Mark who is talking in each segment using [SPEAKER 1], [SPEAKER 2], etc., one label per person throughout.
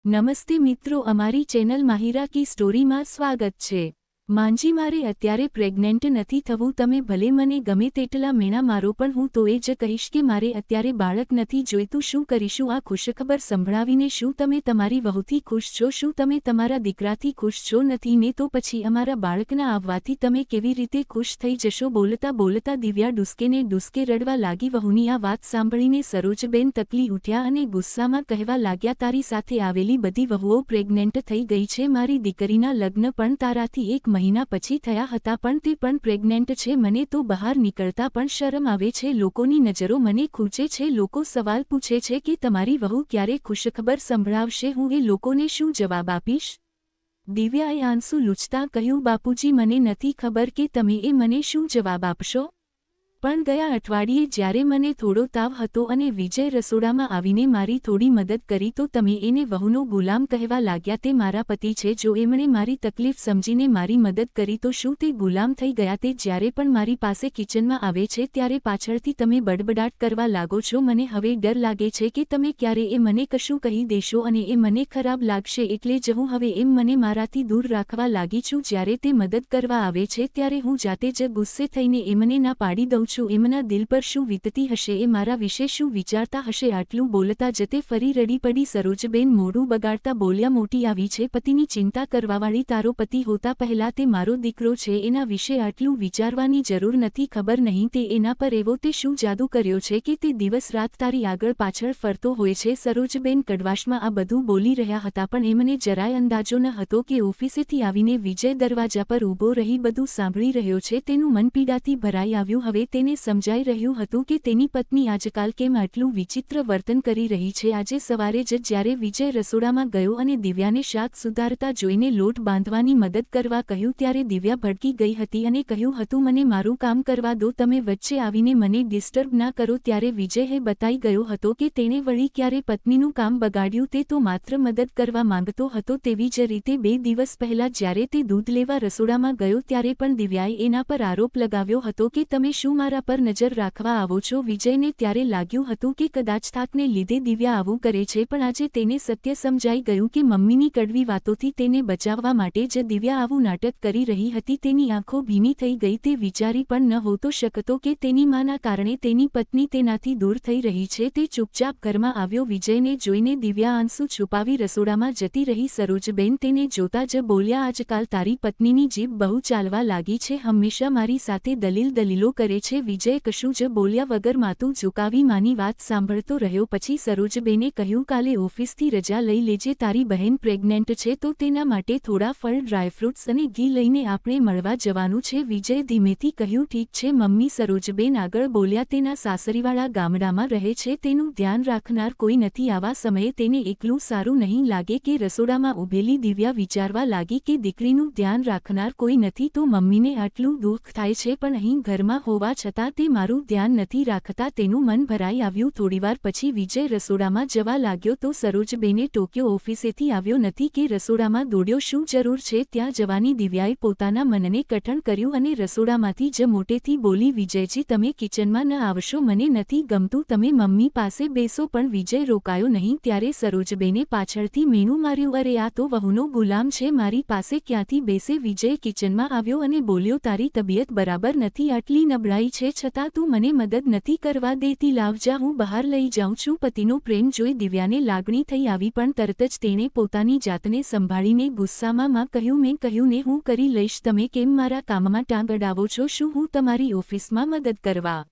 [SPEAKER 1] નમસ્તે મિત્રો, અમારી ચેનલ માહિરા કી સ્ટોરીમાં સ્વાગત છે। માંજી, મારે અત્યારે પ્રેગ્નેન્ટ નથી થવું। તમે ભલે મને ગમે તેટલા મેણા મારો, પણ હું તો એ જ કહીશ કે મારે અત્યારે બાળક નથી જોઈતું। શું કરીશું? આ ખુશખબર સંભળાવીને શું તમે તમારી વહુથી ખુશ છો? શું તમે તમારા દીકરાથી ખુશ છો? નથી ને તો પછી અમારા બાળકના આવવાથી તમે કેવી રીતે ખુશ થઈ જશો? બોલતા બોલતા દિવ્યા ડૂસકે ને ડૂસકે રડવા લાગી। વહુની આ વાત સાંભળીને સરોજબેન તકલી ઉઠ્યા અને ગુસ્સામાં કહેવા લાગ્યા, તારી સાથે આવેલી બધી વહુઓ પ્રેગ્નેન્ટ થઈ ગઈ છે। મારી દીકરીના લગ્ન પણ તારાથી 1 મહિના પછી થયા હતા, પણ તે પણ પ્રેગ્નેન્ટ છે। મને તો બહાર નીકળતા પણ શરમ આવે છે। લોકોની નજરો મને ખૂંચે છે। લોકો સવાલ પૂછે છે કે તમારી વહુ ક્યારે ખુશખબર સંભળાવશે? હું એ લોકોને શું જવાબ આપીશ? દિવ્યાએ આંસુ લૂછતાં કહ્યું, બાપુજી, મને નથી ખબર કે તમે એ મને શું જવાબ આપશો। પણ ગયા અઠવાડિયે જ્યારે મને થોડો તાવ હતો અને વિજય રસોડામાં આવીને મારી થોડી મદદ કરી તો તમે એને વહુનો ગુલામ કહેવા લાગ્યા। તે મારા પતિ છે। જો એમણે મારી તકલીફ સમજીને મારી મદદ કરી તો શું તે ગુલામ થઈ ગયા? તે જ્યારે પણ મારી પાસે કિચનમાં આવે છે ત્યારે પાછળથી તમે બડબડાટ કરવા લાગો છો। મને હવે ડર લાગે છે કે તમે ક્યારે એ મને કશું કહી દેશો અને એ મને ખરાબ લાગશે, એટલે જ હું હવે એમ મને મારાથી દૂર રાખવા લાગી છું। જ્યારે તે મદદ કરવા આવે છે ત્યારે હું જાતે જ ગુસ્સે થઈને એમને ના પાડી દઉં છું। એમના દિલ પર શું વીતતી હશે? એ મારા વિશે શું વિચારતા હશે? આટલું બોલતા જ તે ફરી રડી પડી। સરોજબેન મોઢું બગાડતા બોલ્યા, મોટી આવી છે પતિની ચિંતા કરવાવાળી। તારો પતિ હોતા પહેલા તે મારો દીકરો છે, એના વિશે આટલું વિચારવાની જરૂર નથી। ખબર નહીં તે એના પર એવો તે શું જાદુ કર્યો છે કે તે દિવસ રાત તારી આગળ પાછળ ફરતો હોય છે। સરોજબેન કડવાશમાં આ બધું બોલી રહ્યા હતા, પણ એમને જરાય અંદાજો ન હતો કે ઓફિસેથી આવીને વિજય દરવાજા પર ઊભો રહી બધું સાંભળી રહ્યો છે। તેનું મન પીડાથી ભરાઈ આવ્યું। હવે તેને સમજાઈ રહ્યું હતું કે તેની પત્ની આજકાલ કેમ આટલું વિચિત્ર વર્તન કરી રહી છે। આજે સવારે જ જ્યારે વિજય રસોડામાં ગયો અને દિવ્યાને શાક સુધારતા જોઈને લોટ બાંધવાની મદદ કરવા કહ્યું ત્યારે દિવ્યા ભડકી ગઈ હતી અને કહ્યું હતું, મને મારું કામ કરવા દો, તમે વચ્ચે આવીને મને ડિસ્ટર્બ ના કરો। ત્યારે વિજયે બતાઈ ગયો હતો કે તેણે વળી ક્યારે પત્નીનું કામ બગાડ્યું। તે તો માત્ર મદદ કરવા માંગતો હતો। તેવી જ રીતે 2 દિવસ પહેલા જ્યારે તે દૂધ લેવા રસોડામાં ગયો ત્યારે પણ દિવ્યાએ એના પર આરોપ લગાવ્યો હતો કે તમે શું મારા પર નજર રાખવા આવો છો? વિજયને ત્યારે લાગ્યું હતું કે કદાચ થાકને લીધે દિવ્યા આવું કરે છે, પણ આજે તેને સત્ય સમજાઈ ગયું કે મમ્મીની કડવી વાતોથી તેને બચાવવા માટે જ દિવ્યા આવું નાટક કરી રહી હતી। તેની આંખો ભીની થઈ ગઈ। તે વિચારી પણ ન હોતો શકતો કે તેની માના કારણે તેની પત્ની તેનાથી દૂર થઈ રહી છે। તે ચૂપચાપ ઘરમાં આવ્યો। વિજયને જોઈને દિવ્યા આંસુ છુપાવી રસોડામાં જતી રહી। સરોજબેન તેને જોતા જ બોલ્યા, આજકાલ તારી પત્નીની જીભ બહુ ચાલવા લાગી છે, હંમેશા મારી સાથે દલીલો કરે છે। વિજય કશું જ બોલ્યા વગર માથું ઝુકાવી માની વાત સાંભળતો રહ્યો। પછી સરોજબેને કહ્યું, કાલે ઓફિસથી રજા લઈ લેજે, તારી બહેન પ્રેગ્નેન્ટ છે તો તેના માટે થોડા ફળ, ડ્રાયફ્રૂટ્સ અને ઘી લઈને આપણે મળવા જવાનું છે। વિજય ધીમેથી કહ્યું, ઠીક છે મમ્મી। સરોજબેન આગળ બોલ્યા, તેના સાસરીવાળા ગામડામાં રહે છે, તેનું ધ્યાન રાખનાર કોઈ નથી। આવા સમયે તેને એકલું સારું નહીં લાગે કે રસોડામાં ઊભેલી દિવ્યા વિચારવા લાગી કે દીકરીનું ધ્યાન રાખનાર કોઈ નથી તો મમ્મીને આટલું દુઃખ થાય છે, પણ અહીં ઘરમાં હોવા છતાં તે મારું ધ્યાન નથી રાખતા। તેનું મન ભરાઈ આવ્યું। થોડીવાર પછી વિજય રસોડામાં જવા લાગ્યો તો સરોજબેને ટોક્યો, ઓફિસેથી આવ્યો નથી કે રસોડામાં દોડ્યો? શું જરૂર છે ત્યાં જવાની? દિવ્યાએ પોતાના મનને કઠણ કર્યું અને રસોડામાંથી જ મોટેથી બોલી, વિજયજી, તમે કિચનમાં ન આવશો, મને નથી ગમતું, તમે મમ્મી પાસે બેસો। પણ વિજય રોકાયો નહીં। ત્યારે સરોજબેને પાછળથી મેણું માર્યું, અરે આ તો વહુનો ગુલામ છે, મારી પાસે ક્યાંથી બેસે? વિજય કિચનમાં આવ્યો અને બોલ્યો, તારી તબિયત બરાબર નથી, આટલી નબળાઈ છે છતાં તું મને મદદ નથી કરવા દેતી, લાવ જા, હું બહાર લઈ જાઉં છું। પતિનો પ્રેમ જોઈ દિવ્યાને લાગણી થઈ આવી, પણ તરત જ તેણે પોતાની જાતને સંભાળીને ગુસ્સામાં કહ્યું, મેં કહ્યું ને હું કરી લઈશ, તમે કેમ મારા કામમાં ટાંગ અડાવો છો? શું હું તમારી ઓફિસમાં મદદ કરવા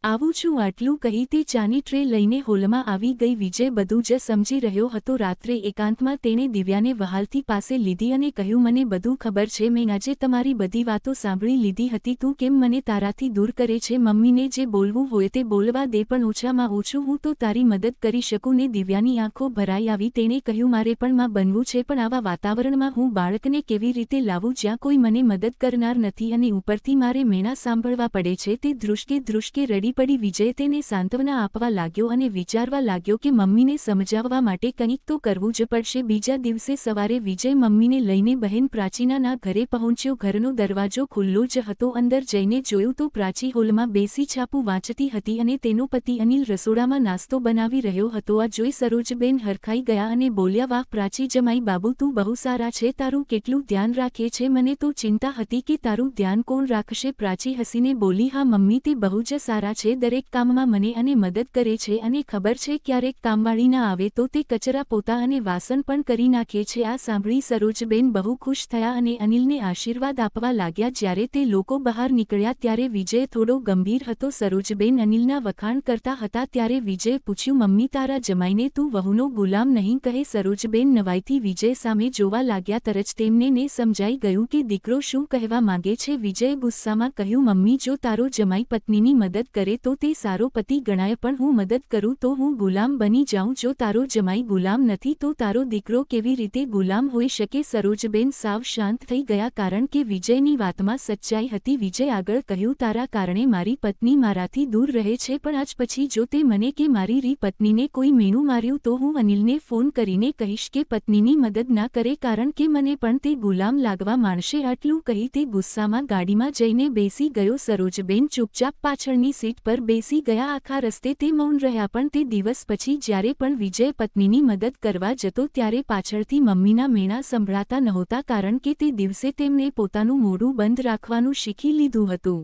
[SPEAKER 1] આવું છું? આટલું કહી તે ચાની ટ્રે લઈને હોલમાં આવી ગઈ। વિજય બધું જ સમજી રહ્યો હતો। રાત્રે એકાંતમાં તેણે દિવ્યાને વહાલથી પાસે લીધી અને કહ્યું, મને બધું ખબર છે, મેં આજે તમારી બધી વાતો સાંભળી લીધી હતી, તું કેમ મને તારાથી દૂર કરે છે? મમ્મીને જે બોલવું હોય તે બોલવા દે, પણ ઓછામાં ઓછું હું તો તારી મદદ કરી શકું ને? દિવ્યાની આંખો ભરાઈ આવી। તેણે કહ્યું, મારે પણ માં બનવું છે, પણ આવા વાતાવરણમાં હું બાળકને કેવી રીતે લાવું જ્યાં કોઈ મને મદદ કરનાર નથી અને ઉપરથી મારે મેણા સાંભળવા પડે છે? તે ધ્રુસકે રડી પડી વિજય તેને સાંત્વના આપવા લાગ્યો અને વિચારવા લાગ્યો કે મમ્મીને સમજાવવા માટે કંઈક તો કરવું જ પડશે. બીજા દિવસે સવારે વિજય મમ્મીને લઈને બહેન પ્રાચીના ઘરે પહોંચ્યો. ઘરનો દરવાજો ખુલ્લો જ હતો. અંદર જઈને જોયું તો પ્રાચી હોલમાં બેસી છાપું વાંચતી હતી અને તેનો પતિ અનિલ રસોડામાં નાસ્તો બનાવી રહ્યો હતો. આ જોઈ સરોજબેન હરખાઈ ગયા અને બોલ્યા, વાહ પ્રાચી જમાઈ બાબુ, તું બહુ સારા છે, તારું કેટલું ધ્યાન રાખે છે. મને તો ચિંતા હતી કે તારું ધ્યાન કોણ રાખશે. પ્રાચી હસીને બોલી, હા મમ્મી, તે બહુ જ સારા છે, દરેક કામમાં મને અને મદદ કરે છે અને ખબર છે ક્યારેક કામવાળી ના આવે તો તે કચરા પોતા અને વાસણ પણ કરી નાખે છે. આ સાંભળી સરોજબેન બહુ ખુશ થયા અને અનિલને આશીર્વાદ આપવા લાગ્યા. જ્યારે તે લોકો બહાર નીકળ્યા ત્યારે વિજય થોડો ગંભીર હતો. સરોજબેન અનિલના વખાણ કરતા હતા ત્યારે વિજય પૂછ્યું, મમ્મી, તારા જમાઈને તું વહુનો ગુલામ નહીં કહે? સરોજબેન નવાઈથી વિજય સામે જોવા લાગ્યા. તરત તેમને ને સમજાઈ ગયું કે દીકરો શું કહેવા માંગે છે. વિજયે ગુસ્સામાં કહ્યું, મમ્મી, જો તારો જમાઈ પત્નીની મદદ કરે તો તે સારો પતિ ગણાય, પણ હું મદદ કરું તો હું ગુલામ બની જાઉં. જો તારો જમાઈ ગુલામ નથી તો તારો દીકરો કેવી રીતે ગુલામ હોઈ શકે? સરોજબેન સાવ શાંત થઈ ગયા કારણ કે વિજયની વાતમાં સચ્ચાઈ હતી. વિજય આગળ કહ્યું, તારા કારણે મારી પત્ની મારાથી દૂર રહે છે, પણ આજ પછી જો તે મને કે મારી પત્નીને કોઈ મેણું માર્યું તો હું અનિલને ફોન કરીને કહીશ કે પત્નીની મદદ ના કરે, કારણ કે મને પણ તે ગુલામ લાગવા માંડશે. આટલું કહી તે ગુસ્સામાં ગાડીમાં જઈને બેસી ગયો. સરોજબેન ચૂપચાપ પાછળની સીટ પર બેસી ગયા. આખા રસ્તે તે મૌન રહ્યા, પણ તે દિવસ પછી જ્યારે પણ વિજય પત્નીની મદદ કરવા જતો ત્યારે પાછળથી મમ્મીના મેણા સંભળાતા નહોતા, કારણ કે તે દિવસે તેમને પોતાનું મોઢું બંધ રાખવાનું શીખી લીધું હતું.